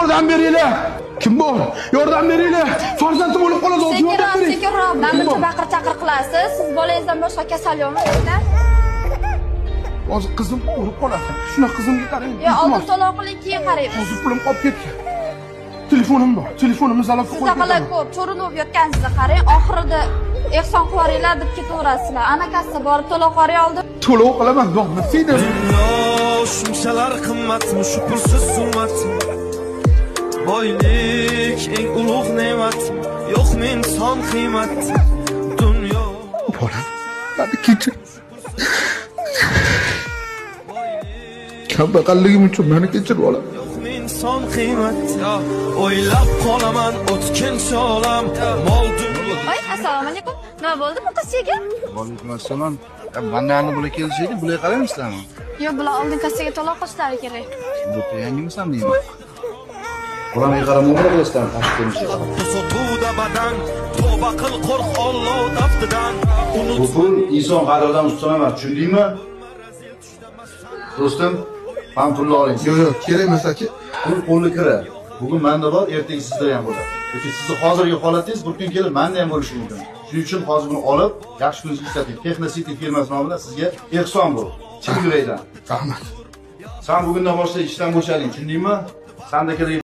Yordam beringlar. Kim bor? Yordam beringlar. Farzandim o'lib qoladi, o'zi yordam bering. Sekinroq, namuncha baqir-chaqir qilasiz. Siz bolangizdan boshqa kasal yo'qmi sizda? Hozir qizim o'lib qoladi. Shuna qizimga qarang. Yo, oldin to'lov qiling, keyin qaraymiz. Hozir pulim qolib ketgan. Telefonim bor. Telefonimni zalavga Sizda qo'yib qalay ketaman. ko'p cho'rinib yotganingizni qarang. Oxirida ehson qilaveringlar deb ketaverasizlar. Ana kassa borib to'lov qilay oldim. To'lov qilaman, do'xmasiydi. Shunchalar qimmatmi shu pulsiz sumat. Boylik eng ulug' ne'mat. Yo'qmi inson qiymat. Dunyo. Bolam, meni kechir. Kambag'alligim uchun meni kechir, bolam. Yo'qmi inson qiymat. O'ylab qolaman o'tkinchi olam. Mol dunyo. Voy, assalomu alaykum. Nima bo'ldi bu qizchaga? Alaykum assalom. Bandani bular kelishaydi, bular qaraymizlarmi? Yo'q, bular oldin kassaga to'lov qilishlari kerak. Bu yangimisan deyman. Ularga qaramay qo'yasizlar, tashib ko'rishing. Sotuvda badan, tavba qil qo'rq Alloh daftidan. Bu pul inson qadridan ustun emas, tushundingmi? Do'stim, ham pulni oling. Yo'q, kerak emas aka. Pul qo'lga kira. Bugun menda bor, ertaga sizda ham bo'ladi. Yoki sizni hozirgi holatingiz bir kun kelib menda ham bo'lishi mumkin. Shuning uchun hozir buni olib, yaxshi kuningizga ishlating. Texnosity firmasi nomidan sizga ehson bu. Chin yurakdan. Rahmat. Sen bugundan boshlab ishdan bo'shading, tushundingmi? Sanda kerak